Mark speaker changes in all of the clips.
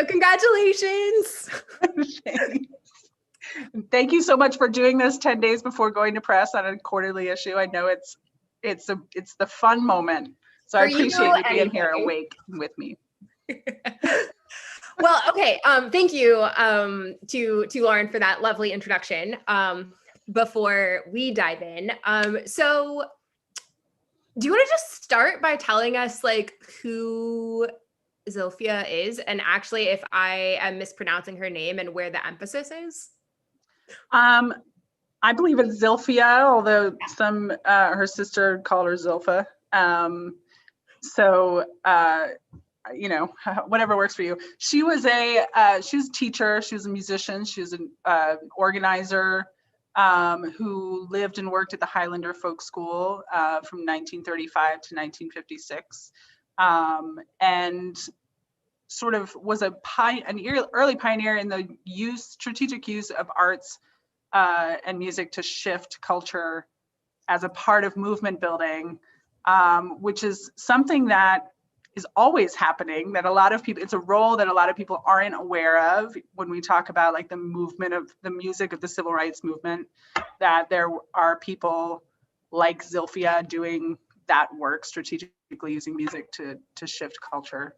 Speaker 1: Congratulations.
Speaker 2: Thank you so much for doing this 10 days before going to press on a quarterly issue. I know it's the fun moment. So I appreciate you being here awake with me.
Speaker 1: Well, okay. Thank you to Lauren for that lovely introduction. Before we dive in, so do you want to just start by telling us like who Zilphia is, and actually if I am mispronouncing her name and where the emphasis is?
Speaker 2: I believe it's Zilphia, although some her sister called her Zilpha. You know, whatever works for you. She was a teacher. She was a musician. She was an organizer who lived and worked at the Highlander Folk School from 1935 to 1956, and sort of was an early pioneer in the strategic use of arts and music to shift culture as a part of movement building, which is something that is always happening, that a lot of people, it's a role that a lot of people aren't aware of when we talk about like the movement of the music of the civil rights movement, that there are people like Zilphia doing that work, strategically using music to shift culture.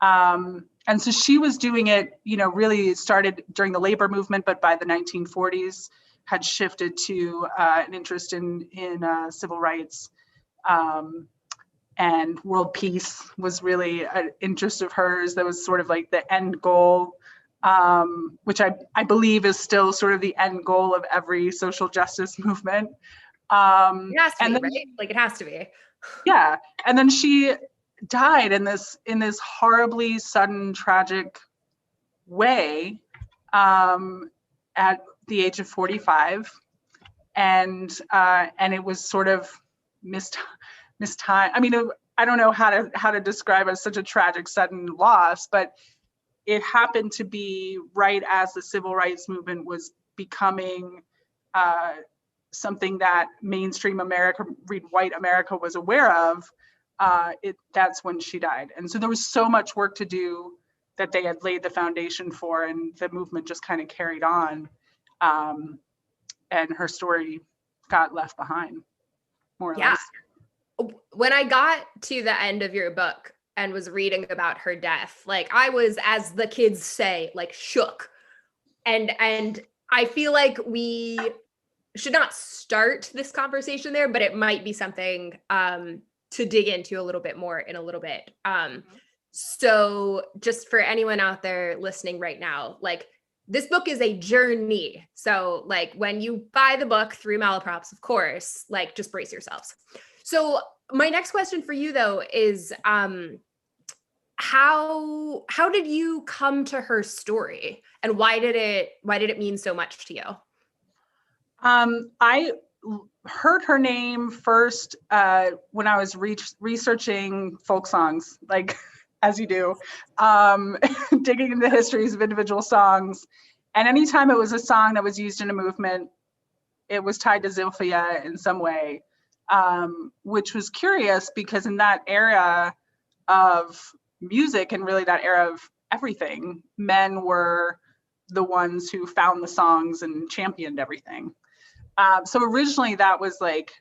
Speaker 2: And so she was doing it, you know, really started during the labor movement, but by the 1940s had shifted to an interest in civil rights. And world peace was really an interest of hers. That was sort of like the end goal, which I believe is still sort of the end goal of every social justice movement.
Speaker 1: It has to be, right? Like it has to be.
Speaker 2: Yeah, and then she died in this horribly sudden, tragic way at the age of 45, and it was sort of mistimed. I mean, I don't know how to describe it as such a tragic sudden loss, but it happened to be right as the civil rights movement was becoming something that mainstream America, white America, was aware of. That's when she died. And so there was so much work to do that they had laid the foundation for, and the movement just kind of carried on. And her story got left behind, more or less.
Speaker 1: When I got to the end of your book and was reading about her death, like I was, as the kids say, like shook. And I feel like we should not start this conversation there, but it might be something to dig into a little bit more in a little bit. So just for anyone out there listening right now, like this book is a journey. So like when you buy the book through Malaprops, of course, like just brace yourselves. So my next question for you though is how did you come to her story, and why did it mean so much to you?
Speaker 2: I heard her name first when I was researching folk songs, like as you do, digging into the histories of individual songs. And anytime it was a song that was used in a movement, it was tied to Zilphia in some way, which was curious because in that era of music, and really that era of everything, men were the ones who found the songs and championed everything. So originally that was like,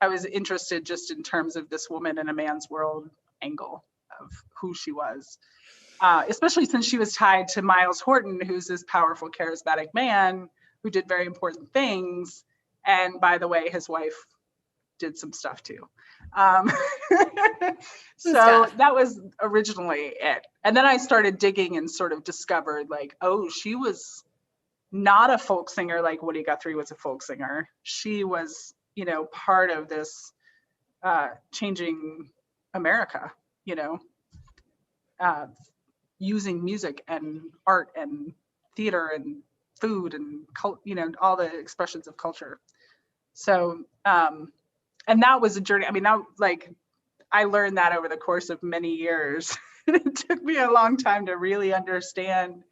Speaker 2: I was interested just in terms of this woman in a man's world angle of who she was, especially since she was tied to Miles Horton, who's this powerful, charismatic man who did very important things. And by the way, his wife did some stuff too. So that was originally it. And then I started digging and sort of discovered like, oh, she was not a folk singer like Woody Guthrie was a folk singer. She was, you know, part of this changing America, you know, using music and art and theater and food and you know, all the expressions of culture. So, and that was a journey. I mean, that, like, I learned that over the course of many years. It took me a long time to really understand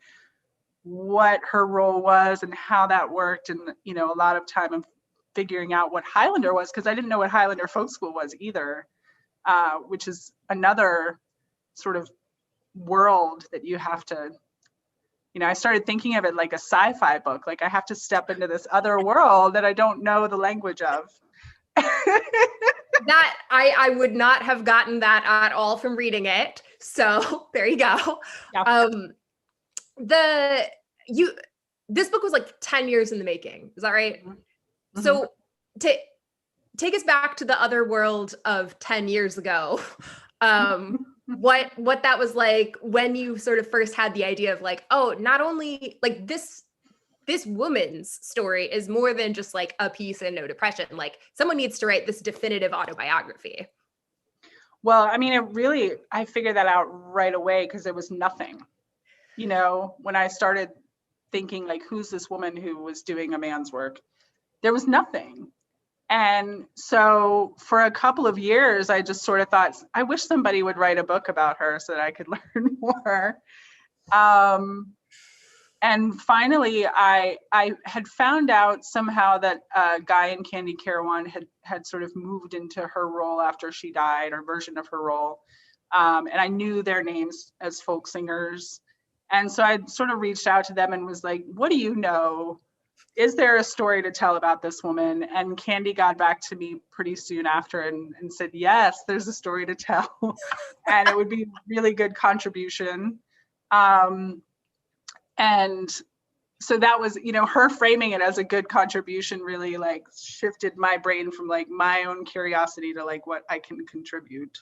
Speaker 2: what her role was and how that worked, and you know, a lot of time of figuring out what Highlander was, because I didn't know what Highlander Folk School was either, which is another sort of world that you have to you know, I started thinking of it like a sci-fi book. Like I have to step into this other world that I don't know the language of.
Speaker 1: That I would not have gotten that at all from reading it. So there you go.
Speaker 2: Yeah.
Speaker 1: This book was like 10 years in the making. Is that right?
Speaker 2: Mm-hmm.
Speaker 1: So to take us back to the other world of 10 years ago, what that was like when you sort of first had the idea of like, oh, not only like this woman's story is more than just like a piece in No Depression. Like someone needs to write this definitive autobiography.
Speaker 2: Well, I mean, I figured that out right away because there was nothing, you know, when I started thinking like, who's this woman who was doing a man's work? There was nothing. And so for a couple of years, I just sort of thought, I wish somebody would write a book about her so that I could learn more. And finally, I had found out somehow that Guy and Candy Carawan had sort of moved into her role after she died, or version of her role. And I knew their names as folk singers. And so I sort of reached out to them and was like, what do you know? Is there a story to tell about this woman? And Candy got back to me pretty soon after and said, yes, there's a story to tell. And it would be a really good contribution. And so that was, you know, her framing it as a good contribution really like shifted my brain from like my own curiosity to like what I can contribute,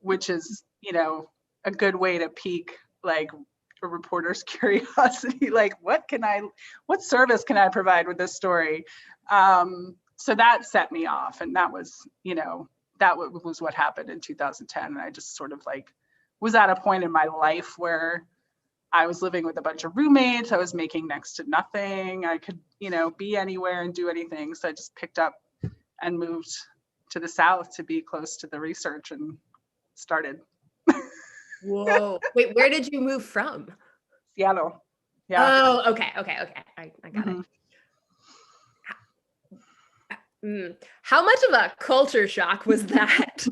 Speaker 2: which is, you know, a good way to pique like a reporter's curiosity, like what service can I provide with this story? So that set me off, and that was, you know, that was what happened in 2010. And I just sort of like was at a point in my life where I was living with a bunch of roommates. I was making next to nothing. I could, you know, be anywhere and do anything. So I just picked up and moved to the South to be close to the research and started.
Speaker 1: Whoa. Wait, where did you move from?
Speaker 2: Seattle. Yeah.
Speaker 1: Oh, okay. I got it. How much of a culture shock was that?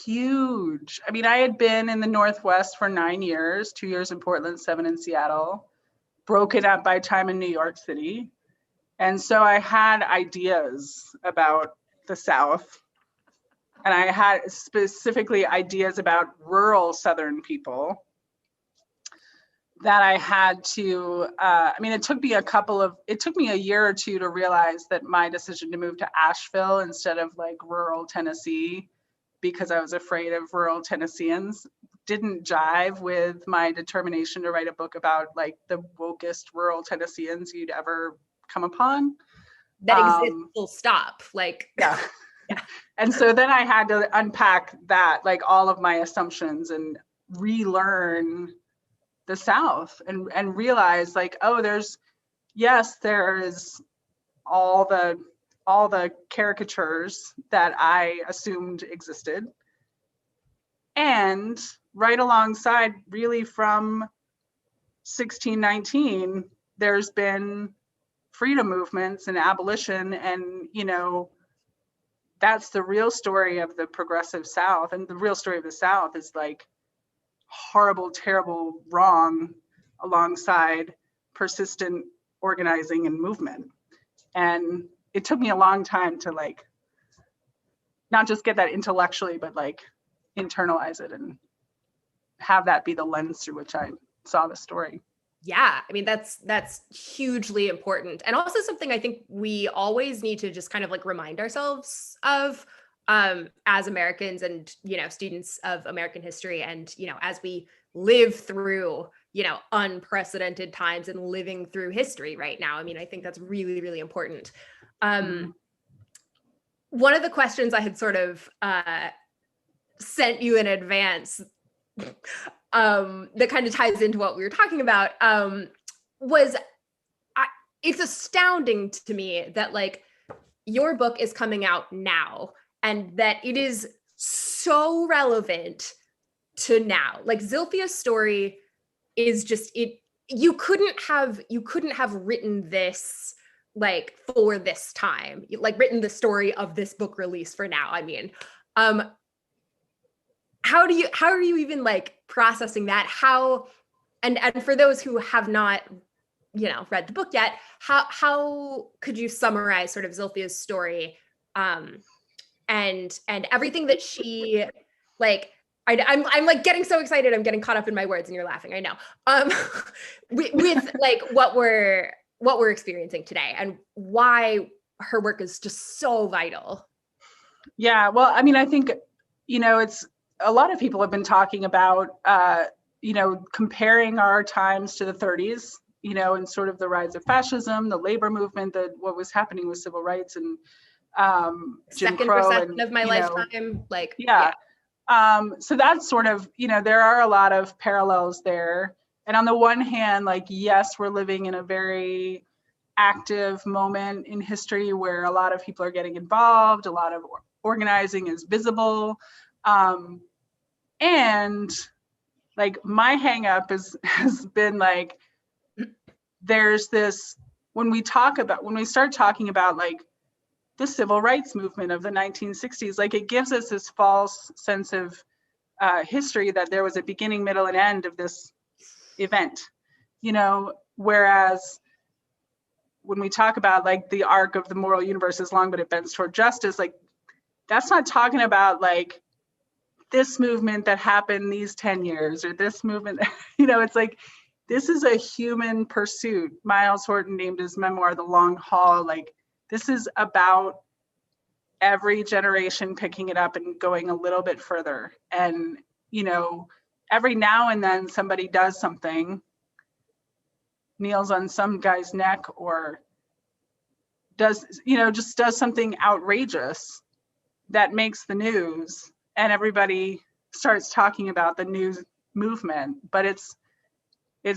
Speaker 2: Huge. I mean, I had been in the Northwest for 9 years, 2 years in Portland, 7 in Seattle, broken up by time in New York City. And so I had ideas about the South. And I had specifically ideas about rural Southern people that I had to, I mean, it took me a year or two to realize that my decision to move to Asheville instead of like rural Tennessee, because I was afraid of rural Tennesseans, didn't jive with my determination to write a book about like the wokest rural Tennesseans you'd ever come upon.
Speaker 1: That exists full stop. Like,
Speaker 2: yeah. Yeah. And so then I had to unpack that, like all of my assumptions, and relearn the South and realize like, oh, there's all the caricatures that I assumed existed. And right alongside, really from 1619, there's been freedom movements and abolition, and, you know, that's the real story of the progressive South. And the real story of the South is like horrible, terrible wrong alongside persistent organizing and movement. And it took me a long time to like, not just get that intellectually, but like internalize it and have that be the lens through which I saw the story.
Speaker 1: Yeah, I mean, that's hugely important. And also something I think we always need to just kind of like remind ourselves of as Americans and, you know, students of American history. And, you know, as we live through, you know, unprecedented times and living through history right now. I mean, I think that's really, really important. One of the questions I had sort of sent you in advance that kind of ties into what we were talking about was it's astounding to me that like your book is coming out now and that it is so relevant to now. Like Zilphia's story is just you couldn't have written this like for this time, like written the story of this book release for now. I mean, how are you even like processing that? How, and for those who have not, you know, read the book yet, how could you summarize sort of Zilphia's story, and everything that she, like, I'm like getting so excited, I'm getting caught up in my words and you're laughing, I know. With like what we're experiencing today and why her work is just so vital.
Speaker 2: Yeah, well, I mean, I think, you know, it's a lot of people have been talking about, you know, comparing our times to the 30s, you know, and sort of the rise of fascism, the labor movement, what was happening with civil rights and Jim
Speaker 1: Second
Speaker 2: Crow
Speaker 1: perception
Speaker 2: and,
Speaker 1: of my
Speaker 2: you know,
Speaker 1: lifetime, like,
Speaker 2: yeah. So that's sort of, you know, there are a lot of parallels there. And on the one hand, like, yes, we're living in a very active moment in history where a lot of people are getting involved, a lot of organizing is visible. And like my hang up has been like, there's this, when we start talking about like the civil rights movement of the 1960s, like it gives us this false sense of history that there was a beginning, middle, and end of this event, you know, whereas when we talk about like the arc of the moral universe is long, but it bends toward justice, like that's not talking about like this movement that happened these 10 years or this movement, you know, it's like, this is a human pursuit. Miles Horton named his memoir, The Long Haul. Like this is about every generation picking it up and going a little bit further. And, you know, every now and then somebody does something, kneels on some guy's neck or does, you know, just does something outrageous that makes the news and everybody starts talking about the news movement. But it's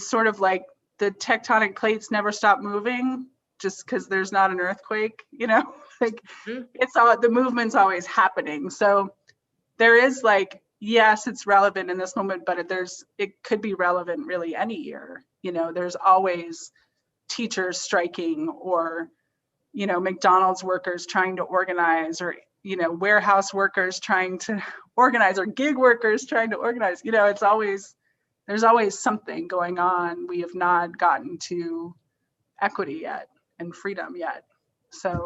Speaker 2: sort of like the tectonic plates never stop moving just because there's not an earthquake, you know, like it's all, the movement's always happening. So there is like, yes, it's relevant in this moment, but it could be relevant really any year. You know, there's always teachers striking or, you know, McDonald's workers trying to organize or, you know, warehouse workers trying to organize or gig workers trying to organize, you know, there's always something going on. We have not gotten to equity yet and freedom yet. So,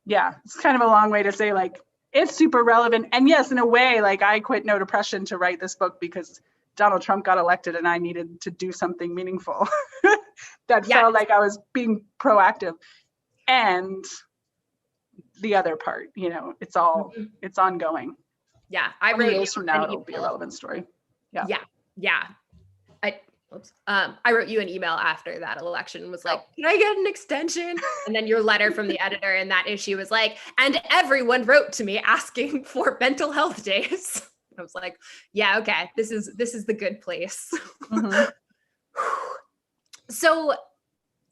Speaker 2: yeah, it's kind of a long way to say like, it's super relevant. And yes, in a way, like I quit No Depression to write this book because Donald Trump got elected and I needed to do something meaningful that felt like I was being proactive. And the other part, you know, it's all, it's ongoing.
Speaker 1: Yeah. I
Speaker 2: 20
Speaker 1: wrote
Speaker 2: years from now, it'll be a relevant story. Yeah.
Speaker 1: Yeah. I wrote you an email after that election, was like, can I get an extension? And then your letter from the editor in that issue was like, and everyone wrote to me asking for mental health days. I was like, yeah, okay, this is the good place. So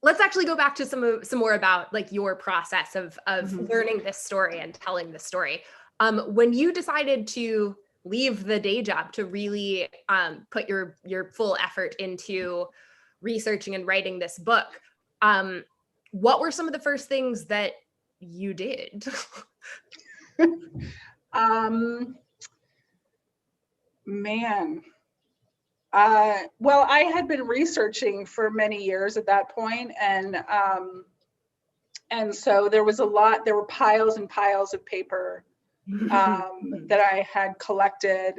Speaker 1: let's actually go back to some more about like your process of learning this story and telling this story. When you decided to leave the day job to really put your full effort into researching and writing this book, what were some of the first things that you did?
Speaker 2: Man. Well, I had been researching for many years at that point, and so there were piles and piles of paper that I had collected,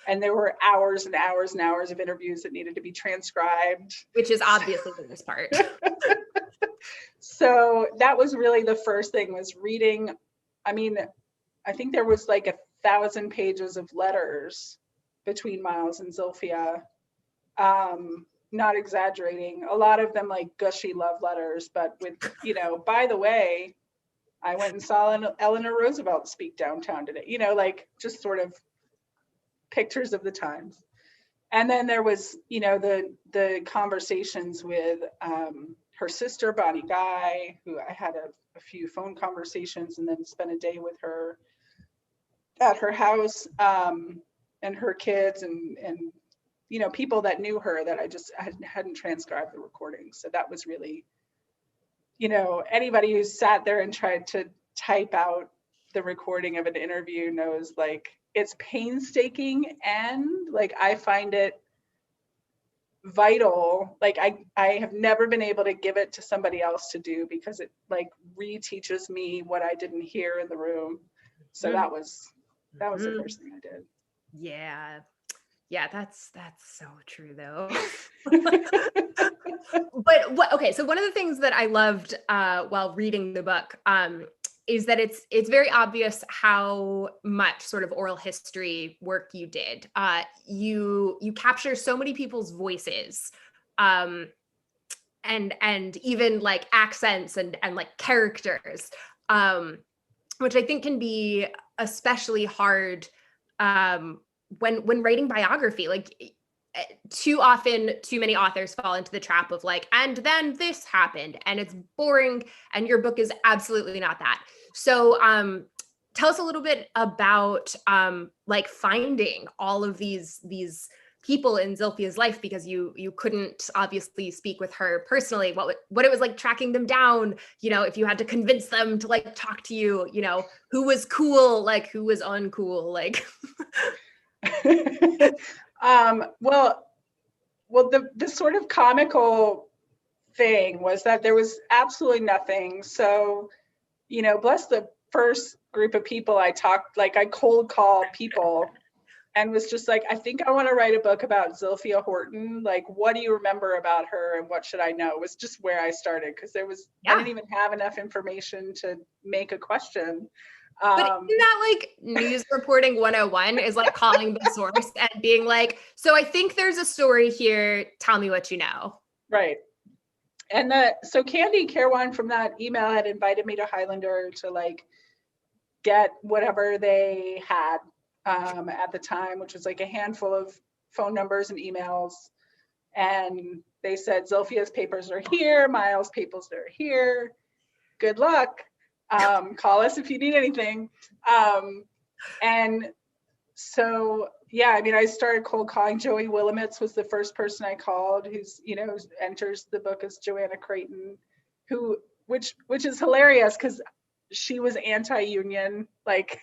Speaker 2: and there were hours and hours and hours of interviews that needed to be transcribed.
Speaker 1: Which is obviously the worst part.
Speaker 2: So that was really the first thing, was reading. I mean, I think there was like 1,000 pages of letters between Miles and Zilphia. Not exaggerating, a lot of them like gushy love letters, but with, you know, by the way, I went and saw Eleanor Roosevelt speak downtown today, you know, like just sort of pictures of the times. And then there was, you know, the conversations with her sister, Bonnie Guy, who I had a few phone conversations and then spent a day with her at her house, and her kids and you know, people that knew her that I hadn't transcribed the recordings. So that was really, you know, anybody who sat there and tried to type out the recording of an interview knows, like, it's painstaking, and like I find it vital. Like I have never been able to give it to somebody else to do, because it like reteaches me what I didn't hear in the room. So that was the first thing I did.
Speaker 1: Yeah, that's so true though. But okay, so one of the things that I loved while reading the book is that it's very obvious how much sort of oral history work you did. You capture so many people's voices, and even like accents and like characters, which I think can be especially hard when writing biography. Like too often, too many authors fall into the trap of like, and then this happened, and it's boring, and your book is absolutely not that. So tell us a little bit about like finding all of these people in Zilphia's life, because you couldn't obviously speak with her personally, what it was like tracking them down, you know, if you had to convince them to like talk to you, you know, who was cool, like who was uncool, like
Speaker 2: well, the sort of comical thing was that there was absolutely nothing. So, you know, bless the first group of people I talked, like I cold called people and was just like, I think I want to write a book about Zilphia Horton. Like, what do you remember about her and what should I know? Was just where I started, because I didn't even have enough information to make a question.
Speaker 1: But isn't that like news reporting 101 is like calling the source and being like, so I think there's a story here, tell me what you know.
Speaker 2: Right. And so Candy Carewan from that email had invited me to Highlander to like get whatever they had at the time, which was like a handful of phone numbers and emails. And they said, Zilphia's papers are here, Miles' papers are here, good luck. Call us if you need anything. And so, yeah, I mean, I started cold calling. Joey Willamets was the first person I called, who's, you know, enters the book as Joanna Creighton, which is hilarious because she was anti-union, like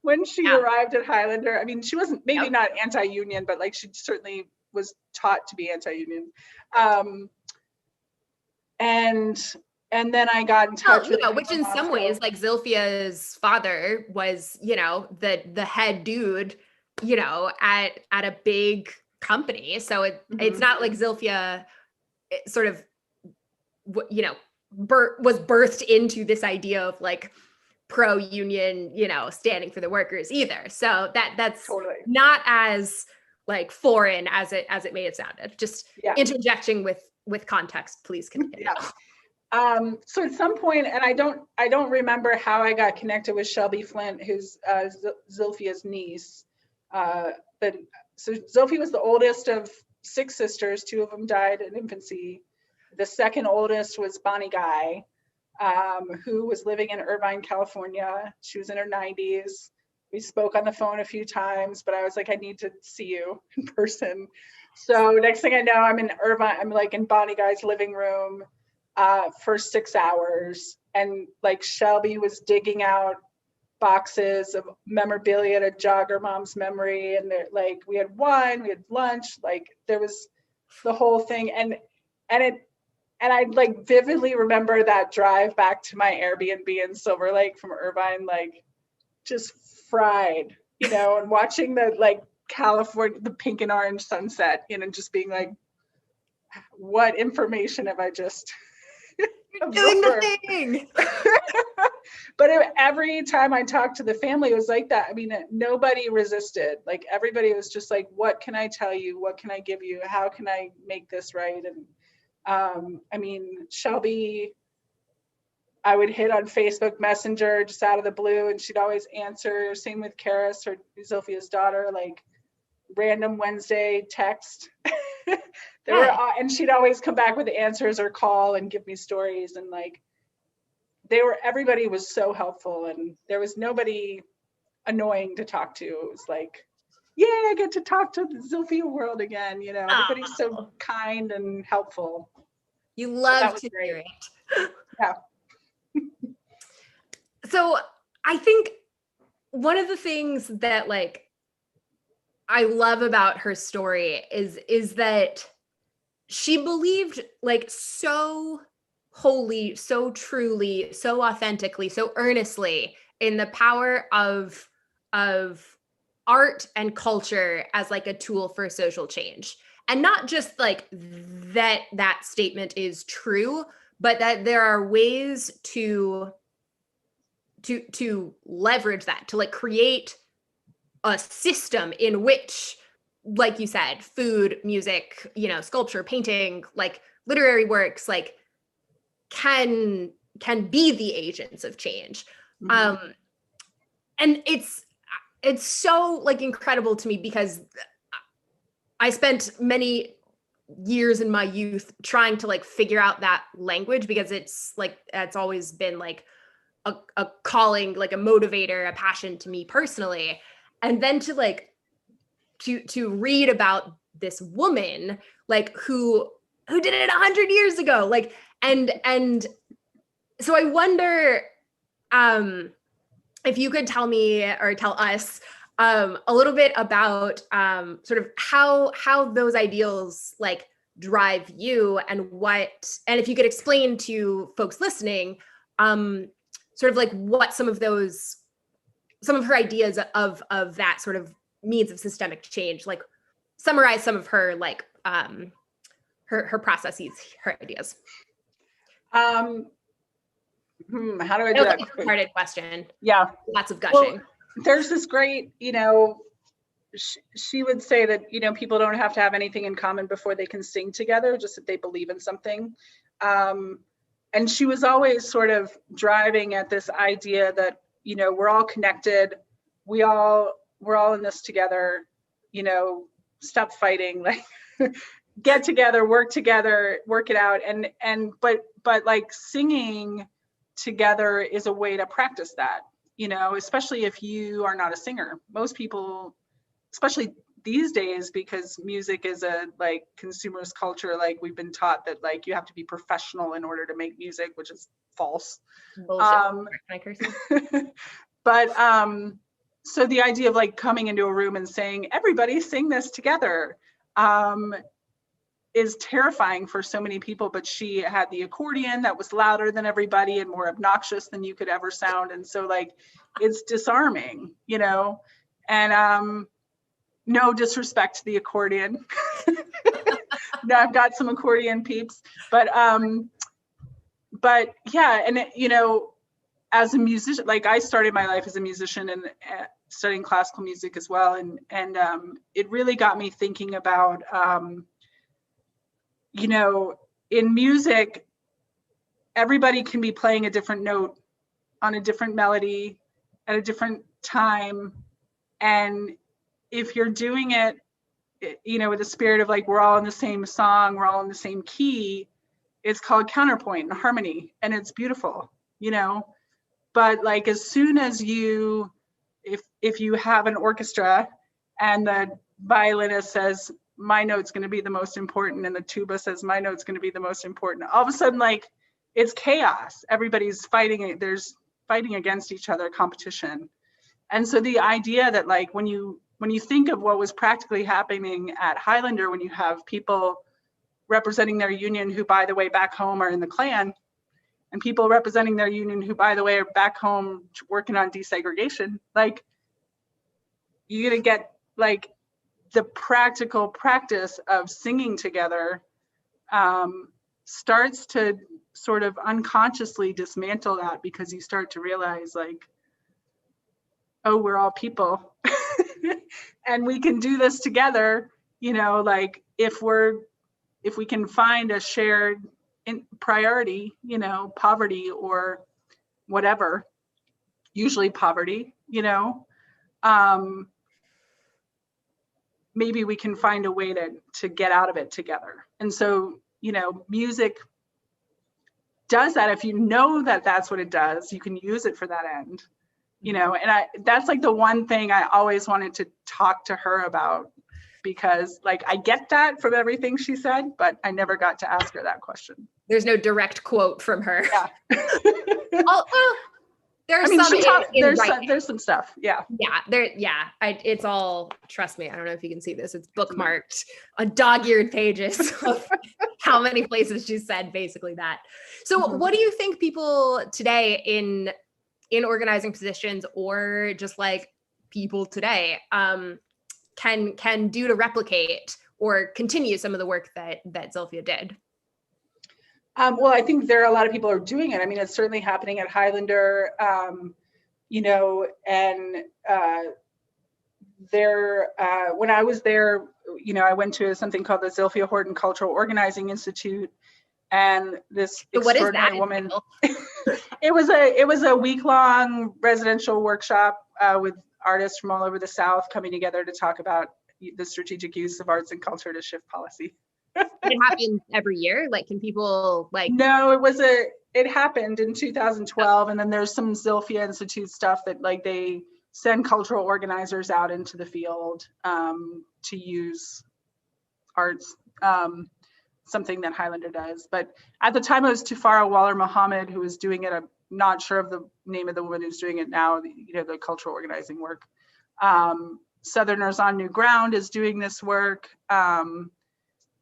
Speaker 2: when she arrived at Highlander. I mean, she wasn't maybe not anti-union, but like she certainly was taught to be anti-union. And then I got in touch with,
Speaker 1: which in some ways, like Zilphia's father was, you know, the head dude, you know, at a big company. So it's not like Zilphia sort of, you know, was birthed into this idea of like pro-union, you know, standing for the workers either. So that's totally not as like foreign as it may have sounded. Just interjecting with context, please continue.
Speaker 2: So at some point, and I don't remember how I got connected with Shelby Flint, who's Zilphia's niece. But so Zilphia was the oldest of 6 sisters. 2 of them died in infancy. The second oldest was Bonnie Guy, who was living in Irvine, California. She was in her 90s. We spoke on the phone a few times, but I was like, I need to see you in person. So next thing I know, I'm in Irvine. I'm like in Bonnie Guy's living room for 6 hours. And like Shelby was digging out boxes of memorabilia to jog her mom's memory. And like, we had wine, we had lunch, like there was the whole thing. And I like vividly remember that drive back to my Airbnb in Silver Lake from Irvine, like just fried, you know, and watching the like California, the pink and orange sunset, you know, just being like, what information have I just
Speaker 1: doing the thing?
Speaker 2: But every time I talked to the family, it was like that. I mean, nobody resisted. Like everybody was just like, what can I tell you? What can I give you? How can I make this right? And I mean, Shelby, I would hit on Facebook Messenger just out of the blue, and she'd always answer. Same with Karis, her Zilphia's daughter, like random Wednesday text. And she'd always come back with answers or call and give me stories. And like, everybody was so helpful, and there was nobody annoying to talk to. It was like, yeah, I get to talk to the Zilphia world again. You know, everybody's so kind and helpful.
Speaker 1: You love to hear it.
Speaker 2: Yeah.
Speaker 1: So I think one of the things that like I love about her story is that she believed like so wholly, so truly, so authentically, so earnestly in the power of art and culture as like a tool for social change. And not just like that statement is true, but that there are ways to leverage that, to like create a system in which, like you said, food, music, sculpture, painting, like literary works, like can be the agents of change. Mm-hmm. And it's so like incredible to me because I spent many years in my youth trying to like figure out that language, because it's always been like a calling, like a motivator, a passion to me personally. And then to like to read about this woman like who did it 100 years ago, like and so I wonder if you could tell me or tell us a little bit about sort of how those ideals like drive you, and if you could explain to folks listening sort of like what some of her ideas of that sort of means of systemic change, like summarize some of her like her processes, her ideas.
Speaker 2: How do I do that?
Speaker 1: Like a hard question.
Speaker 2: Yeah.
Speaker 1: Lots of gushing.
Speaker 2: Well, there's this great, she would say that, people don't have to have anything in common before they can sing together, just if they believe in something. And she was always sort of driving at this idea that, we're all connected. We're all in this together, stop fighting, like get together, work it out. But like singing together is a way to practice that, especially if you are not a singer. Most people, especially these days, because music is a like consumerist culture, like we've been taught that like you have to be professional in order to make music, which is false. But so the idea of like coming into a room and saying, everybody sing this together, is terrifying for so many people. But she had the accordion that was louder than everybody and more obnoxious than you could ever sound. And so like, it's disarming, and no disrespect to the accordion. No, I've got some accordion peeps, but yeah. And as a musician, like I started my life as a musician and studying classical music as well. And it really got me thinking about, in music, everybody can be playing a different note on a different melody at a different time. And if you're doing it, with the spirit of like, we're all in the same song, we're all in the same key, it's called counterpoint harmony. And it's beautiful, but like, as soon as if you have an orchestra and the violinist says, my note's going to be the most important, and the tuba says, my note's going to be the most important, all of a sudden, like, it's chaos. Everybody's fighting. There's fighting against each other, competition. And so the idea that like, when you think of what was practically happening at Highlander, when you have people representing their union who, by the way, back home are in the Klan, and people representing their union who, by the way, are back home working on desegregation, like, you're going to get like the practical practice of singing together starts to sort of unconsciously dismantle that, because you start to realize like, oh, we're all people and we can do this together, like if we can find a shared priority, poverty or whatever, usually poverty, maybe we can find a way to get out of it together. And so, music does that. If you know that that's what it does, you can use it for that end, and that's like the one thing I always wanted to talk to her about, because like, I get that from everything she said, but I never got to ask her that question.
Speaker 1: There's no direct quote from her.
Speaker 2: Yeah.
Speaker 1: There's
Speaker 2: I mean,
Speaker 1: some
Speaker 2: there's some stuff. Yeah.
Speaker 1: It's all, trust me, I don't know if you can see this. It's bookmarked on dog-eared pages of how many places she said basically that. So what do you think people today in organizing positions, or just like people today, can do to replicate or continue some of the work that Zilphia did?
Speaker 2: Well, I think there are a lot of people who are doing it. I mean, it's certainly happening at Highlander, you know, and when I was there, you know, I went to something called the Zilphia Horton Cultural Organizing Institute, and this extraordinary woman. It was a week-long residential workshop with artists from all over the South coming together to talk about the strategic use of arts and culture to shift policy.
Speaker 1: It happens every year? Like, can people like?
Speaker 2: No, it happened in 2012, and then there's some Zilphia Institute stuff that like they send cultural organizers out into the field to use arts, something that Highlander does. But at the time it was Tufara Waller Muhammad who was doing it. I'm not sure of the name of the woman who's doing it now, you know, the cultural organizing work. Southerners on New Ground is doing this work.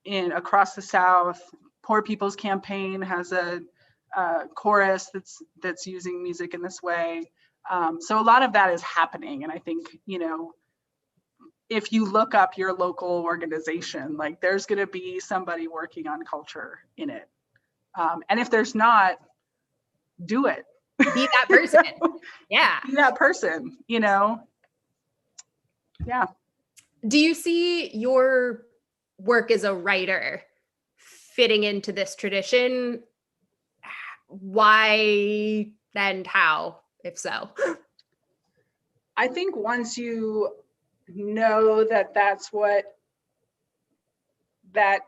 Speaker 2: Across the South, Poor People's Campaign has a chorus that's using music in this way. So a lot of that is happening, and I think, you know, if you look up your local organization, like there's going to be somebody working on culture in it, and if there's not, do it.
Speaker 1: Be that person. Yeah.
Speaker 2: Be that person. You know. Yeah.
Speaker 1: Do you see your work as a writer fitting into this tradition? Why and how, if so?
Speaker 2: I think once you know that's what the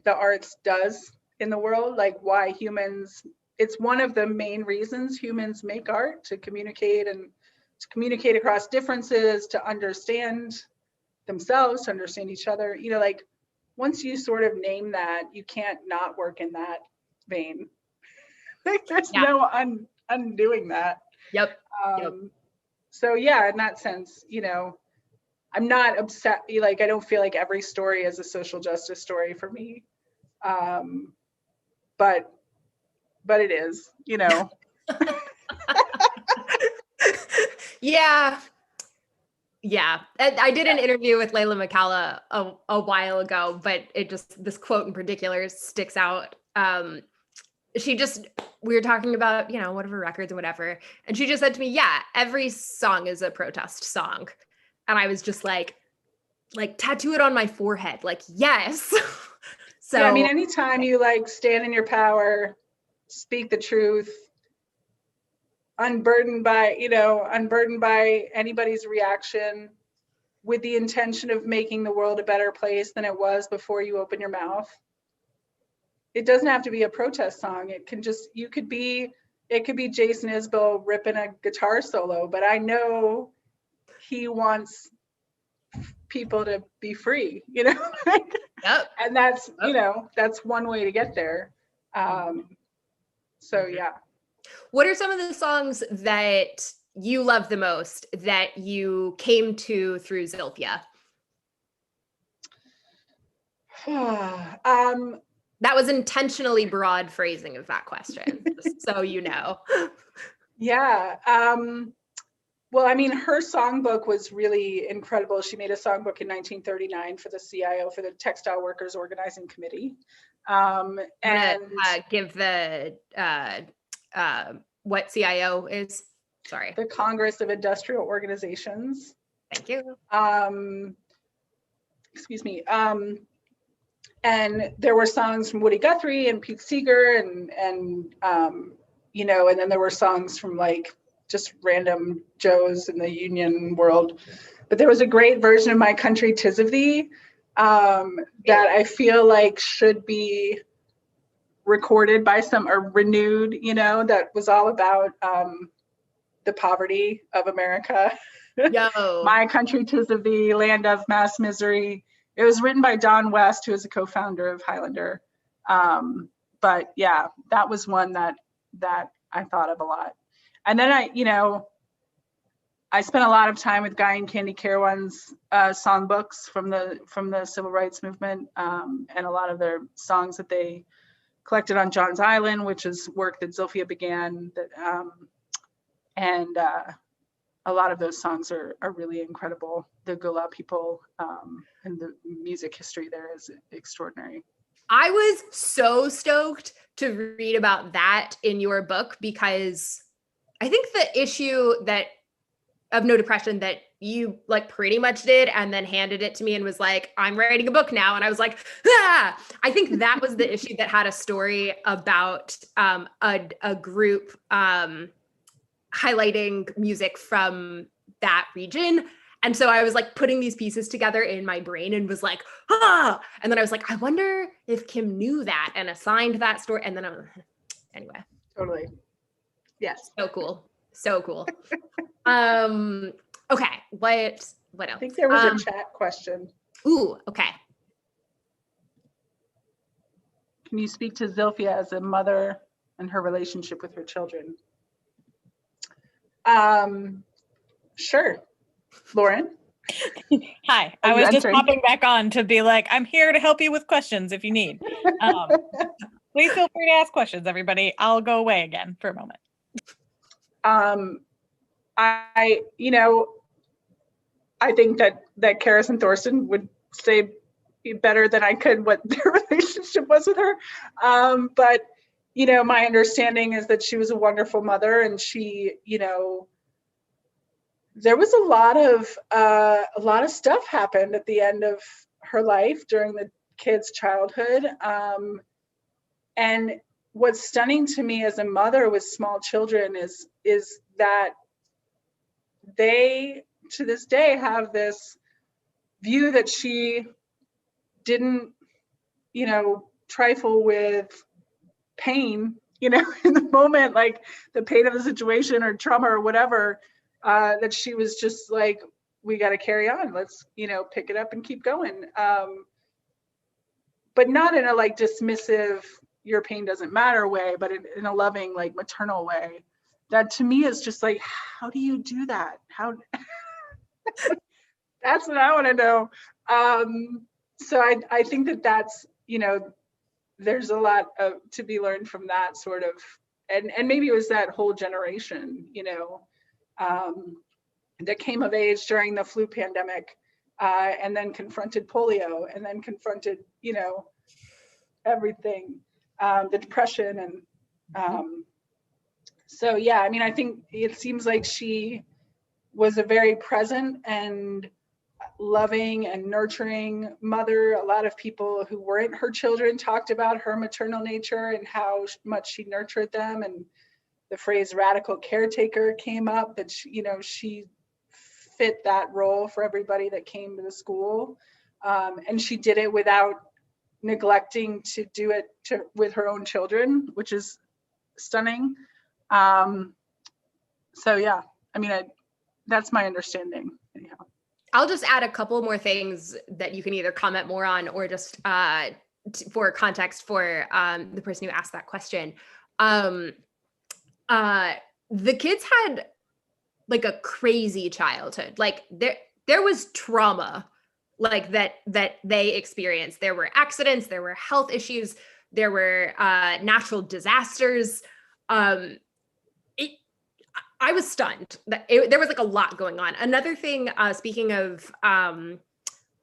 Speaker 2: arts does in the world, like why humans, it's one of the main reasons humans make art, to communicate across differences, to understand themselves, to understand each other. You know, like once you sort of name that, you can't not work in that vein. Like there's no undoing that.
Speaker 1: Yep.
Speaker 2: So yeah, in that sense, you know, I'm not upset. Like I don't feel like every story is a social justice story for me, but it is, you know.
Speaker 1: Yeah. I did an interview with Layla McCalla a while ago, but this quote in particular sticks out. We were talking about, you know, whatever records and whatever. And she just said to me, yeah, every song is a protest song. And I was just like tattoo it on my forehead. Like, yes. So
Speaker 2: yeah, I mean, anytime you like stand in your power, speak the truth, unburdened by anybody's reaction, with the intention of making the world a better place than it was before you open your mouth. It doesn't have to be a protest song. It could be Jason Isbell ripping a guitar solo, but I know he wants people to be free, you know.
Speaker 1: Yep.
Speaker 2: And that's, you know, that's one way to get there. So yeah.
Speaker 1: What are some of the songs that you love the most that you came to through Zilphia? That was intentionally broad phrasing of that question, just so you know.
Speaker 2: Yeah. Well, I mean, her songbook was really incredible. She made a songbook in 1939 for the CIO, for the Textile Workers Organizing Committee. And
Speaker 1: give the what CIO is. Sorry.
Speaker 2: The Congress of Industrial Organizations.
Speaker 1: Thank you.
Speaker 2: Excuse me. And there were songs from Woody Guthrie and Pete Seeger and you know, and then there were songs from like just random Joes in the union world. But there was a great version of My Country 'Tis of Thee that I feel like should be recorded by or renewed, you know, that was all about the poverty of America. My Country 'Tis of Thee, Land of Mass Misery. It was written by Don West, who is a co-founder of Highlander. But yeah, that was one that I thought of a lot. And then I spent a lot of time with Guy and Candy Carawan's songbooks from the Civil Rights Movement, and a lot of their songs that they collected on John's Island, which is work that Zilphia began. And a lot of those songs are really incredible. The Gullah people, and the music history there is extraordinary.
Speaker 1: I was so stoked to read about that in your book, because I think the issue of No Depression that you like pretty much did and then handed it to me and was like, I'm writing a book now. And I was like, ah! I think that was the issue that had a story about a group highlighting music from that region. And so I was like putting these pieces together in my brain and was like, ah! And then I was like, I wonder if Kim knew that and assigned that story. And then anyway.
Speaker 2: Totally. Yes.
Speaker 1: So cool. So cool. Okay. What else?
Speaker 2: I think there was a chat question.
Speaker 1: Ooh, okay.
Speaker 2: Can you speak to Zilphia as a mother and her relationship with her children? Sure. Lauren?
Speaker 3: Hi, I was just popping back on to be like, I'm here to help you with questions if you need. Please feel free to ask questions, everybody. I'll go away again for a moment.
Speaker 2: I think that Karis and Thorsten would say better than I could what their relationship was with her. But my understanding is that she was a wonderful mother, and she, there was a lot of stuff happened at the end of her life during the kids' childhood. And what's stunning to me as a mother with small children is that they, to this day, have this view that she didn't, trifle with pain, in the moment, like the pain of the situation or trauma or whatever, that she was just like, we got to carry on. Let's, pick it up and keep going. But not in a like dismissive, your pain doesn't matter way, but in a loving, like maternal way. That to me is just like, how do you do that? How? That's what I want to know. So I think that's, there's a lot to be learned from that sort of, and maybe it was that whole generation, that came of age during the flu pandemic, and then confronted polio, and then confronted, everything, the depression, and so yeah, I mean, I think it seems like she was a very present and loving and nurturing mother. A lot of people who weren't her children talked about her maternal nature and how much she nurtured them, and the phrase radical caretaker came up, that she fit that role for everybody that came to the school, and she did it without neglecting to do it with her own children, which is stunning. So yeah, I mean, that's my understanding anyhow.
Speaker 1: I'll just add a couple more things that you can either comment more on or just for context for the person who asked that question. The kids had like a crazy childhood. Like there was trauma like that they experienced. There were accidents, there were health issues, there were natural disasters. I was stunned that there was like a lot going on. Another thing, speaking of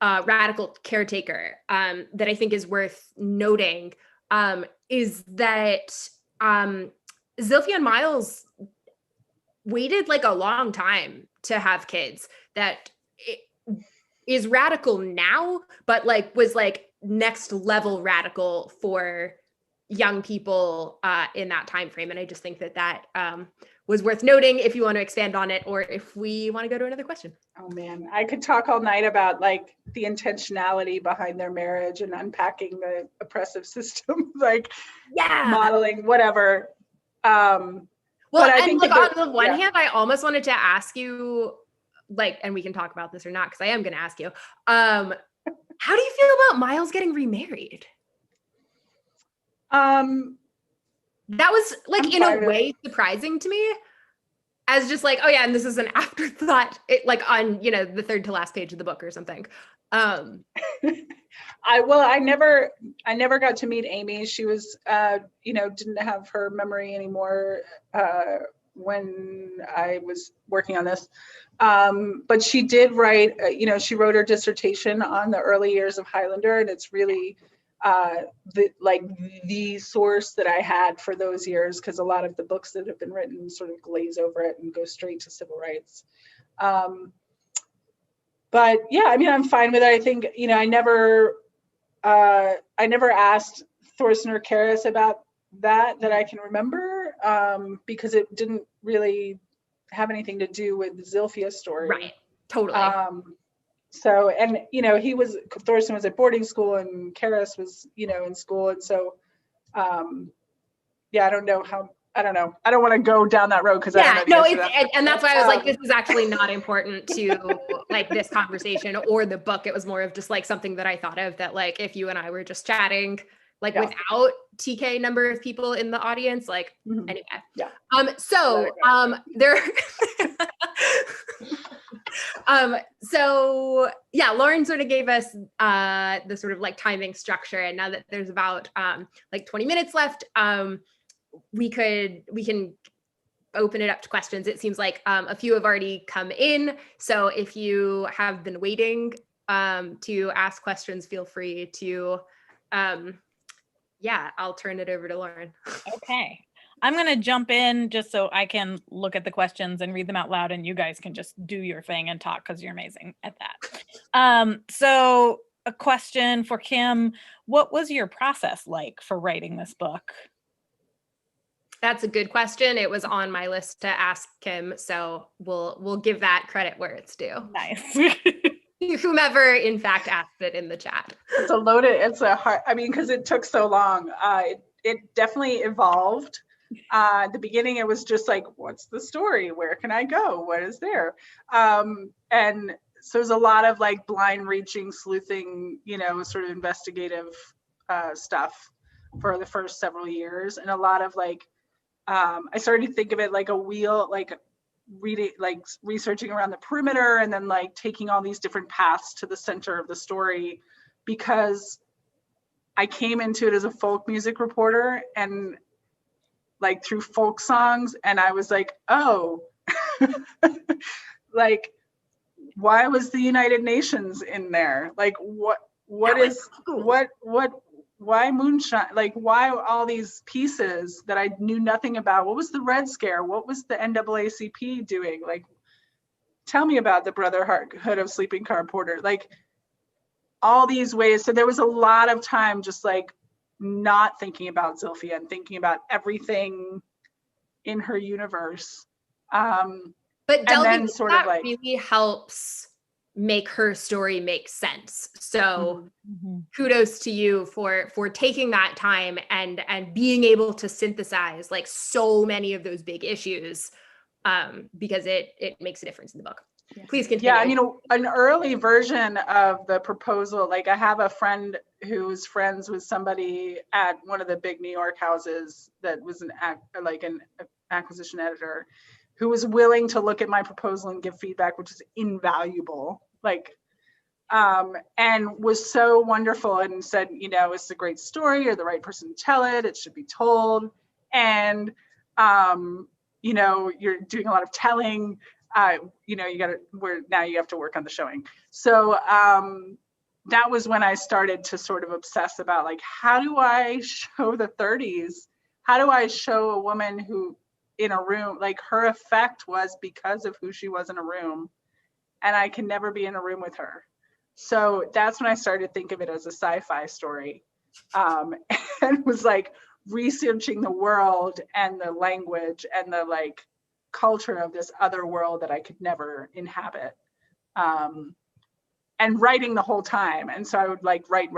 Speaker 1: radical caretaker, that I think is worth noting, is that Zilphia and Miles waited like a long time to have kids. That is radical now, but like was like next level radical for young people in that time frame. And I just think that was worth noting if you want to expand on it, or if we want to go to another question.
Speaker 2: Oh man, I could talk all night about like the intentionality behind their marriage and unpacking the oppressive system, like modeling, whatever. Well,
Speaker 1: but I think on the one hand, I almost wanted to ask you, like, and we can talk about this or not, because I am going to ask you, how do you feel about Miles getting remarried? That was like in a way surprising to me. as just like, oh yeah, and this is an afterthought, like on, you know, the third to last page of the book or something.
Speaker 2: I never got to meet Amy. She was, you know, didn't have her memory anymore when I was working on this. But she did write, you know, she wrote her dissertation on the early years of Highlander, and it's really the source that I had for those years, because a lot of the books that have been written sort of glaze over it and go straight to civil rights. But yeah, I mean, I'm fine with it. I think, you know, I never asked Thorsten or Karis about that I can remember, because it didn't really have anything to do with the Zilphia story.
Speaker 1: Right, totally.
Speaker 2: So, and, you know, Thorsten was at boarding school and Karis was, you know, in school. And so, yeah, I don't know. I don't want to go down that road because I don't know.
Speaker 1: And that's why I was like, this is actually not important to like this conversation or the book. It was more of just like something that I thought of, that like, if you and I were just chatting, like without TK number of people in the audience, like anyway.
Speaker 2: Yeah.
Speaker 1: So yeah, Lauren sort of gave us the sort of like timing structure, and now that there's about like 20 minutes left, we can open it up to questions. It seems like a few have already come in, so if you have been waiting to ask questions, feel free to yeah, I'll turn it over to Lauren.
Speaker 3: Okay. I'm going to jump in just so I can look at the questions and read them out loud, and you guys can just do your thing and talk because you're amazing at that. So a question for Kim, what was your process like for writing this book?
Speaker 1: That's a good question. It was on my list to ask Kim, so we'll give that credit where it's due.
Speaker 3: Nice.
Speaker 1: Whomever in fact asked it in the chat.
Speaker 2: It's a hard, I mean, because it took so long. It definitely evolved. At the beginning, it was just like, what's the story? Where can I go? What is there? And so there's a lot of like blind reaching, sleuthing, you know, sort of investigative stuff for the first several years. And a lot of like, I started to think of it like a wheel, like reading, like researching around the perimeter, and then like taking all these different paths to the center of the story, because I came into it as a folk music reporter and like through folk songs, and I was like, oh, like, why was the United Nations in there? Like, why moonshine? Like, why all these pieces that I knew nothing about? What was the Red Scare? What was the NAACP doing? Like, tell me about the Brotherhood of Sleeping Car Porter. Like, all these ways. So there was a lot of time just like not thinking about Zilphia and thinking about everything in her universe.
Speaker 1: But delving into that like, really helps make her story make sense. So kudos to you for taking that time and being able to synthesize like so many of those big issues, because it makes a difference in the book. Yeah. Please continue.
Speaker 2: Yeah, I mean, an early version of the proposal, like I have a friend who's friends with somebody at one of the big New York houses that was an acquisition editor, who was willing to look at my proposal and give feedback, which is invaluable, like, and was so wonderful and said, you know, it's a great story, you're the right person to tell it, it should be told. And, you know, you're doing a lot of telling, you know, now you have to work on the showing. So that was when I started to sort of obsess about like, how do I show the 30s? How do I show a woman who in a room, like her effect was because of who she was in a room, and I can never be in a room with her. So that's when I started to think of it as a sci-fi story, and was like researching the world and the language and the like culture of this other world that I could never inhabit, and writing the whole time. And so I would like write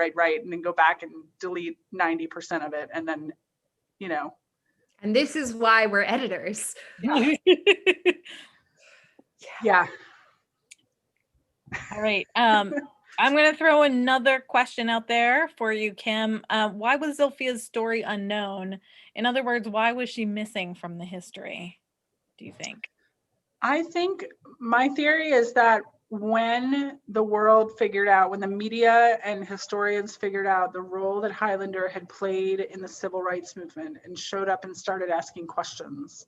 Speaker 2: and then go back and delete 90% of it, and then, you know.
Speaker 1: And this is why we're editors.
Speaker 2: Yeah.
Speaker 3: All right. I'm going to throw another question out there for you, Kim. Why was Zilphia's story unknown? In other words, why was she missing from the history, do you think?
Speaker 2: I think my theory is that when the world figured out, when the media and historians figured out the role that Highlander had played in the civil rights movement and showed up and started asking questions,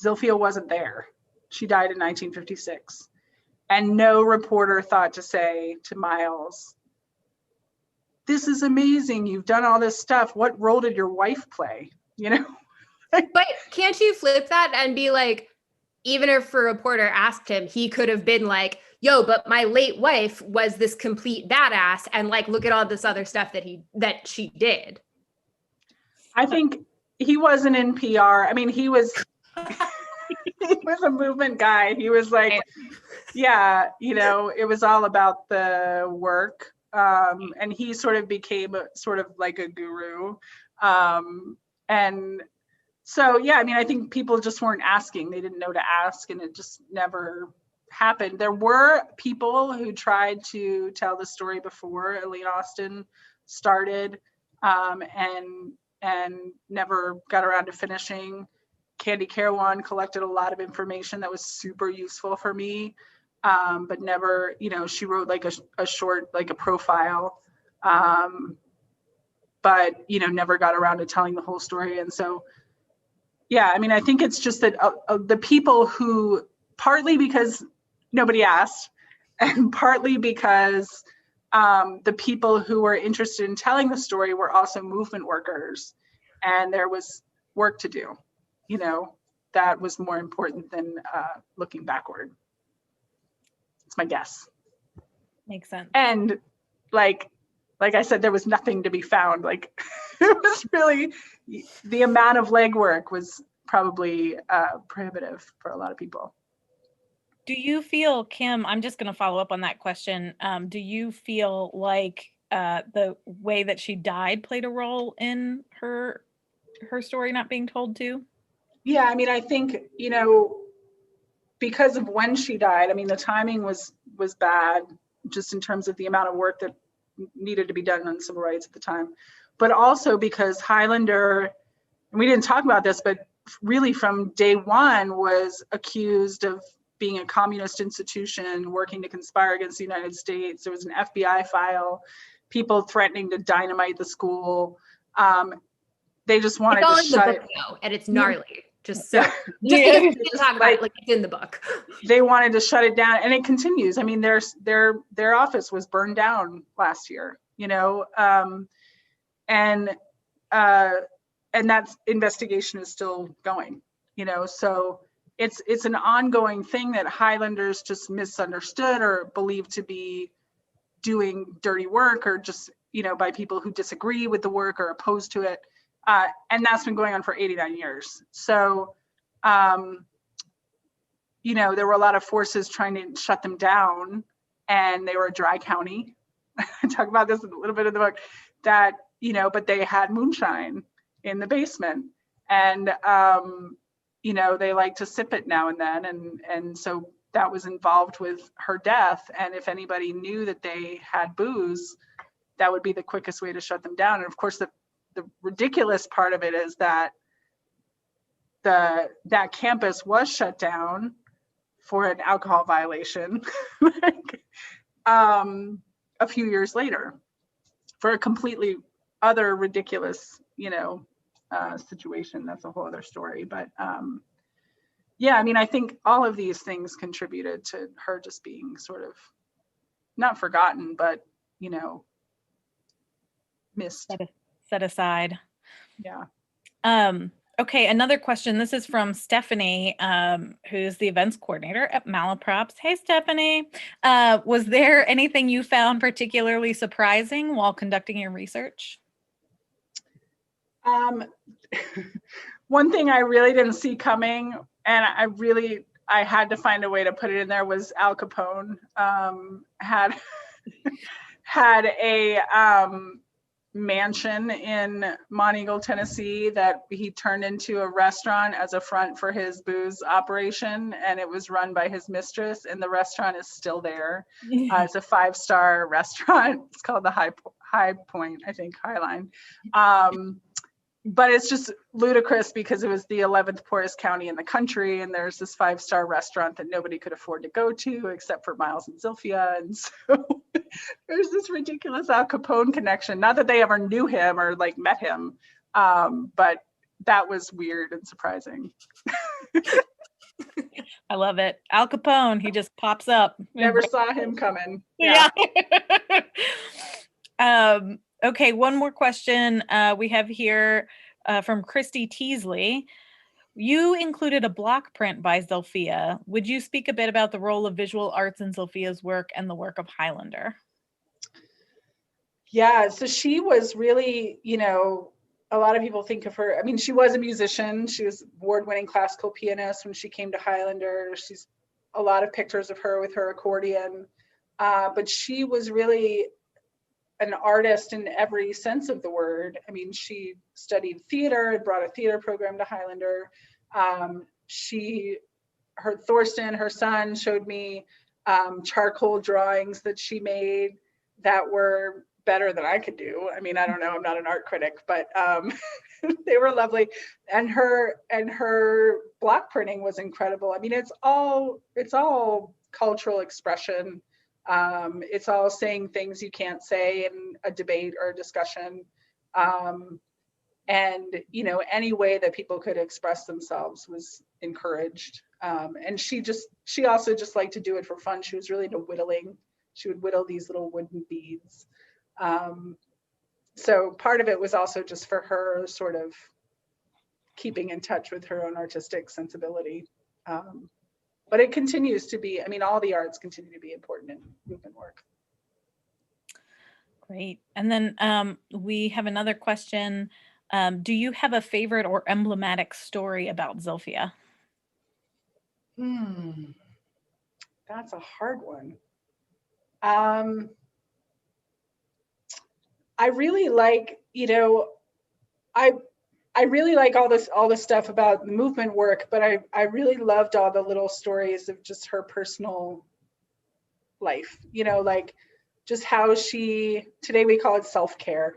Speaker 2: Zilphia wasn't there. She died in 1956. And no reporter thought to say to Miles, this is amazing. You've done all this stuff. What role did your wife play? You know?
Speaker 1: But can't you flip that and be like, even if a reporter asked him, he could have been like, yo, but my late wife was this complete badass, and like, look at all this other stuff that she did.
Speaker 2: I think he wasn't in PR. I mean, he was he was a movement guy. He was like, yeah, you know, it was all about the work. And he sort of became sort of like a guru. And so, yeah, I mean, I think people just weren't asking. They didn't know to ask, and it just never happened. There were people who tried to tell the story before Elaine Austin started, and never got around to finishing. Candy Carawan collected a lot of information that was super useful for me, but never, you know, she wrote like a short, like a profile, but, you know, never got around to telling the whole story. And so, yeah, I mean, I think it's just that the people who, partly because nobody asked, and partly because the people who were interested in telling the story were also movement workers, and there was work to do, you know, that was more important than looking backward. It's my guess.
Speaker 3: Makes sense.
Speaker 2: And like I said, there was nothing to be found. Like it was really, the amount of legwork was probably prohibitive for a lot of people.
Speaker 3: Do you feel, Kim, I'm just going to follow up on that question. Do you feel like the way that she died played a role in her story not being told too?
Speaker 2: Yeah, I mean, I think, you know, because of when she died, I mean, the timing was bad, just in terms of the amount of work that needed to be done on civil rights at the time, but also because Highlander, and we didn't talk about this, but really from day one was accused of being a communist institution, working to conspire against the United States. There was an FBI file, people threatening to dynamite the school. They just wanted to shut it.
Speaker 1: And it's gnarly. Just so,
Speaker 2: Yeah.
Speaker 1: just because we didn't talk about it, like it's in the book.
Speaker 2: They wanted to shut it down, and it continues. I mean, their office was burned down last year, you know, and that investigation is still going, you know. So it's an ongoing thing that Highlanders just misunderstood or believed to be doing dirty work, or just, you know, by people who disagree with the work or opposed to it. And that's been going on for 89 years. So, you know, there were a lot of forces trying to shut them down, and they were a dry county. I talk about this a little bit in the book, that, you know, but they had moonshine in the basement, and, you know, they like to sip it now and then. And so that was involved with her death. And if anybody knew that they had booze, that would be the quickest way to shut them down. And of course, the ridiculous part of it is that that campus was shut down for an alcohol violation a few years later for a completely other ridiculous, you know, situation. That's a whole other story. But yeah, I mean, I think all of these things contributed to her just being sort of not forgotten, but, you know, missed.
Speaker 3: Set aside.
Speaker 2: Yeah.
Speaker 3: Okay, another question. This is from Stephanie, who's the events coordinator at Malaprops. Hey, Stephanie. Was there anything you found particularly surprising while conducting your research?
Speaker 2: One thing I really didn't see coming, and I had to find a way to put it in there, was Al Capone had a mansion in Monteagle, Tennessee, that he turned into a restaurant as a front for his booze operation, and it was run by his mistress, and the restaurant is still there. It's a 5-star restaurant. It's called the High Point, I think, Highline. but it's just ludicrous because it was the 11th poorest county in the country, and there's this 5-star restaurant that nobody could afford to go to except for Miles and Zilphia. And so there's this ridiculous Al Capone connection. Not that they ever knew him or like met him, but that was weird and surprising.
Speaker 3: I love it. Al Capone, he just pops up.
Speaker 2: Never saw him coming.
Speaker 3: Yeah. Okay, one more question we have here from Christy Teasley. You included a block print by Zilphia. Would you speak a bit about the role of visual arts in Zilphia's work and the work of Highlander?
Speaker 2: Yeah, so she was really, you know, a lot of people think of her, I mean, she was a musician. She was award-winning classical pianist when she came to Highlander. She's a lot of pictures of her with her accordion, but she was really an artist in every sense of the word. I mean, she studied theater and brought a theater program to Highlander. Thorsten, her son, showed me charcoal drawings that she made that were better than I could do. I mean, I don't know, I'm not an art critic, but they were lovely. And her block printing was incredible. I mean, it's all cultural expression. It's all saying things you can't say in a debate or a discussion. And, you know, any way that people could express themselves was encouraged. And she also just liked to do it for fun. She was really into whittling. She would whittle these little wooden beads. So part of it was also just for her sort of keeping in touch with her own artistic sensibility. But it continues to be, I mean, all the arts continue to be important in movement work.
Speaker 3: Great. And then we have another question. Do you have a favorite or emblematic story about Zilphia?
Speaker 2: That's a hard one. I really like, you know, I really like all this stuff about the movement work, but I really loved all the little stories of just her personal life, you know, like just how today we call it self-care,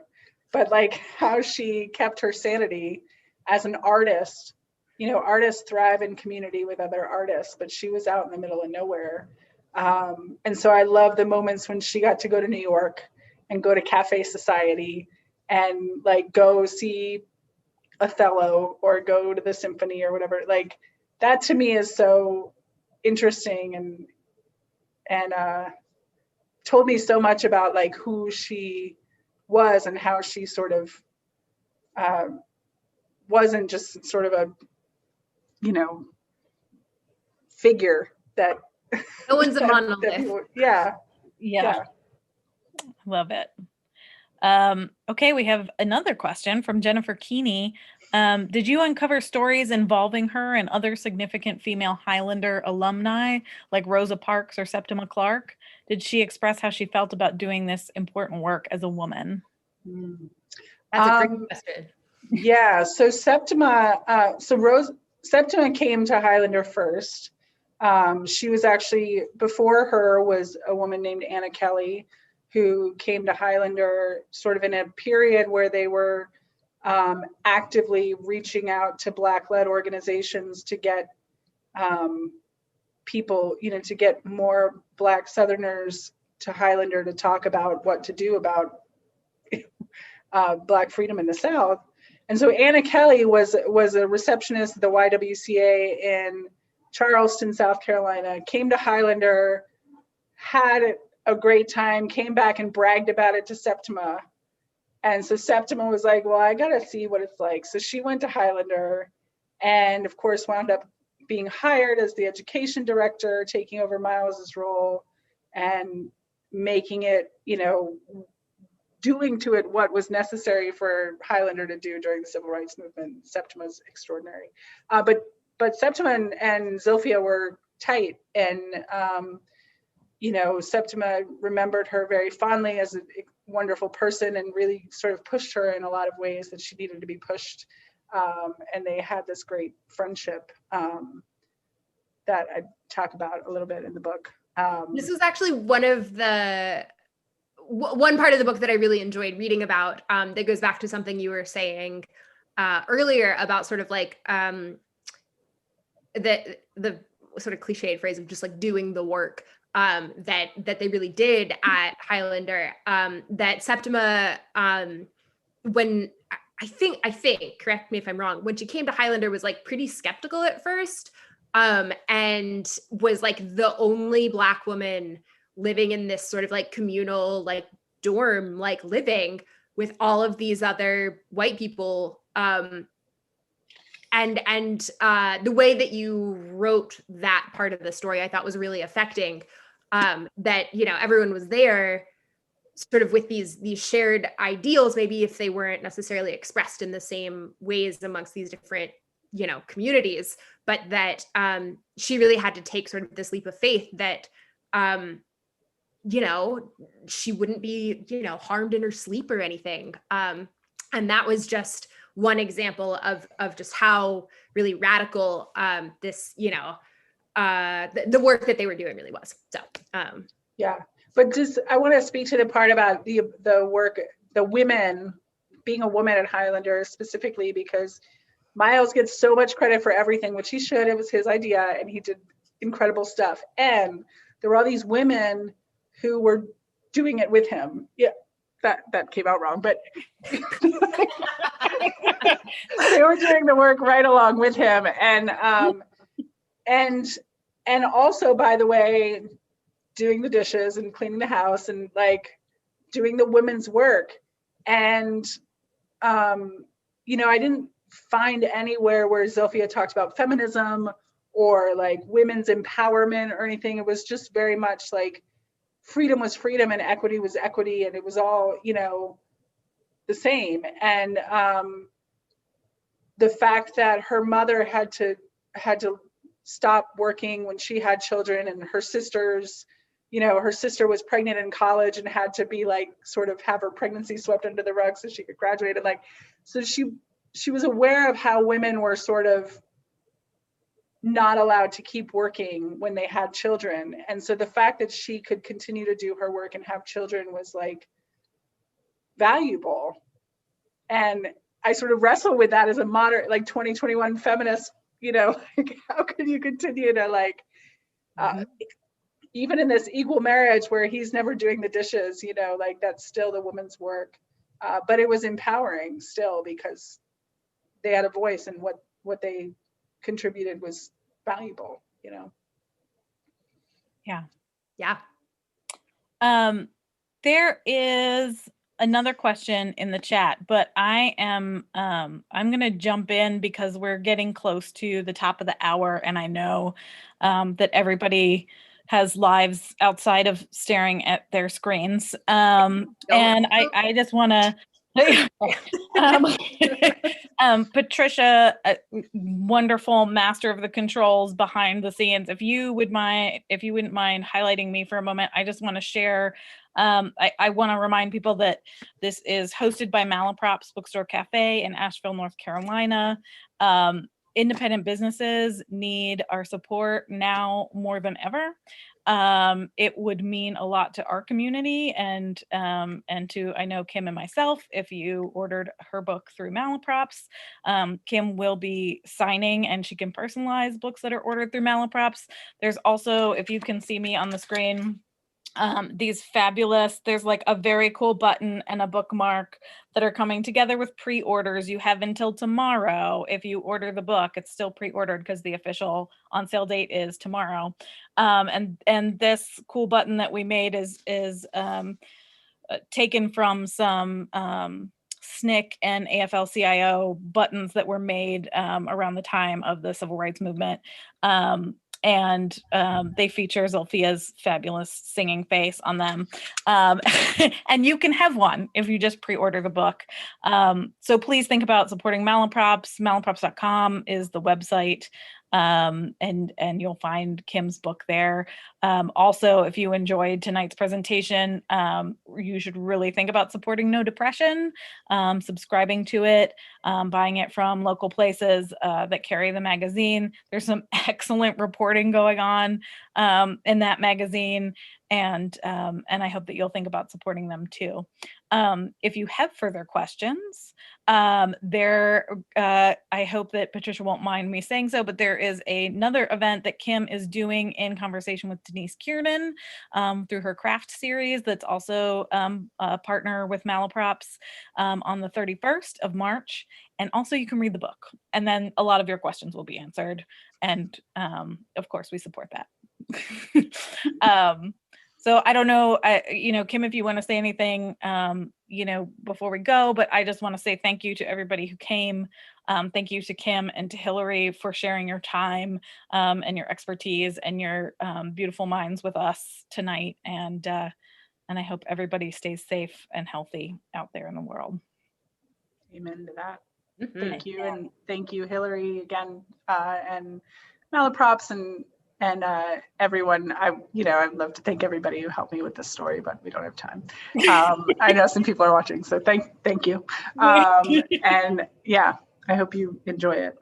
Speaker 2: but like how she kept her sanity as an artist. You know, artists thrive in community with other artists, but she was out in the middle of nowhere. And so I love the moments when she got to go to New York and go to Cafe Society and like go see Othello or go to the symphony or whatever. Like that to me is so interesting and told me so much about like who she was and how she sort of wasn't just sort of a, you know, figure that
Speaker 1: no one's a monolith.
Speaker 2: Yeah.
Speaker 3: Love it. Okay, we have another question from Jennifer Keeney. Did you uncover stories involving her and other significant female Highlander alumni like Rosa Parks or Septima Clark? Did she express how she felt about doing this important work as a woman?
Speaker 1: That's a great question.
Speaker 2: Yeah, so Septima came to Highlander first. She was actually, before her was a woman named Anna Kelly, who came to Highlander sort of in a period where they were actively reaching out to Black-led organizations to get people, you know, to get more Black Southerners to Highlander to talk about what to do about Black freedom in the South. And so Anna Kelly was a receptionist at the YWCA in Charleston, South Carolina, came to Highlander, had a great time, came back and bragged about it to Septima. And so Septima was like, well, I gotta see what it's like. So she went to Highlander and of course wound up being hired as the education director, taking over Miles's role and making it, you know, doing to it what was necessary for Highlander to do during the civil rights movement. Septima's extraordinary. But Septima and Zilphia were tight, and you know, Septima remembered her very fondly as a wonderful person and really sort of pushed her in a lot of ways that she needed to be pushed. And they had this great friendship that I talk about a little bit in the book.
Speaker 1: This was actually one part of the book that I really enjoyed reading about, that goes back to something you were saying earlier about sort of like the sort of cliched phrase of just like doing the work that they really did at Highlander. That Septima, when I think, correct me if I'm wrong, when she came to Highlander was like pretty skeptical at first, and was like the only Black woman living in this sort of like communal, like dorm, like living with all of these other white people. And the way that you wrote that part of the story, I thought was really affecting, that, you know, everyone was there sort of with these shared ideals, maybe if they weren't necessarily expressed in the same ways amongst these different, you know, communities, but that she really had to take sort of this leap of faith that, you know, she wouldn't be, you know, harmed in her sleep or anything. And that was just one example of just how really radical this, you know, the work that they were doing really was. So
Speaker 2: yeah, but just I want to speak to the part about the work, the women, being a woman at Highlander specifically, because Miles gets so much credit for everything, which he should. It was his idea and he did incredible stuff. And there were all these women who were doing it with him. Yeah, that came out wrong, but they were doing the work right along with him. And also, by the way, doing the dishes and cleaning the house and like doing the women's work. And, you know, I didn't find anywhere where Zilphia talked about feminism or like women's empowerment or anything. It was just very much like freedom was freedom and equity was equity. And it was all, you know, the same. And the fact that her mother had to stop working when she had children, and her sisters, you know, her sister was pregnant in college and had to be like sort of have her pregnancy swept under the rug so she could graduate. And like, so she was aware of how women were sort of not allowed to keep working when they had children. And so the fact that she could continue to do her work and have children was like valuable. And I sort of wrestle with that as a modern, like 2021 feminist, you know, like, how can you continue to like, even in this equal marriage where he's never doing the dishes, you know, like that's still the woman's work. But it was empowering still because they had a voice, and what they contributed was valuable, you know?
Speaker 3: Yeah.
Speaker 1: Yeah.
Speaker 3: There is another question in the chat, but I'm going to jump in because we're getting close to the top of the hour, and I know that everybody has lives outside of staring at their screens. And I just want to Patricia, wonderful master of the controls behind the scenes. If you wouldn't mind highlighting me for a moment, I just want to share. I want to remind people that this is hosted by Malaprop's Bookstore Cafe in Asheville, North Carolina. Independent businesses need our support now more than ever. It would mean a lot to our community and to, I know, Kim and myself, if you ordered her book through Malaprop's. Kim will be signing, and she can personalize books that are ordered through Malaprop's. There's also, if you can see me on the screen, these fabulous, there's like a very cool button and a bookmark that are coming together with pre-orders. You have until tomorrow. If you order the book, it's still pre-ordered because the official on sale date is tomorrow. And this cool button that we made is taken from some SNCC and AFL-CIO buttons that were made around the time of the Civil Rights Movement. And they feature Zilphia's fabulous singing face on them. And you can have one if you just pre-order the book. So please think about supporting Malaprop's. Malaprops.com is the website. And you'll find Kim's book there. Also, if you enjoyed tonight's presentation, you should really think about supporting No Depression, subscribing to it, buying it from local places that carry the magazine. There's some excellent reporting going on in that magazine. and I hope that you'll think about supporting them too. If you have further questions, I hope that Patricia won't mind me saying so, but there is another event that Kim is doing in conversation with Denise Kiernan through her craft series that's also a partner with Malaprops on the 31st of March. And also you can read the book, and then a lot of your questions will be answered. And of course we support that. So I don't know, Kim, if you want to say anything, before we go, but I just want to say thank you to everybody who came. Thank you to Kim and to Hilary for sharing your time and your expertise and your beautiful minds with us tonight. And I hope everybody stays safe and healthy out there in the world.
Speaker 2: Amen to that.
Speaker 1: Mhm.
Speaker 2: Thank you. And thank you, Hilary, again, and Malaprops and everyone. I'd love to thank everybody who helped me with this story, but we don't have time. I know some people are watching, so thank you. And yeah, I hope you enjoy it.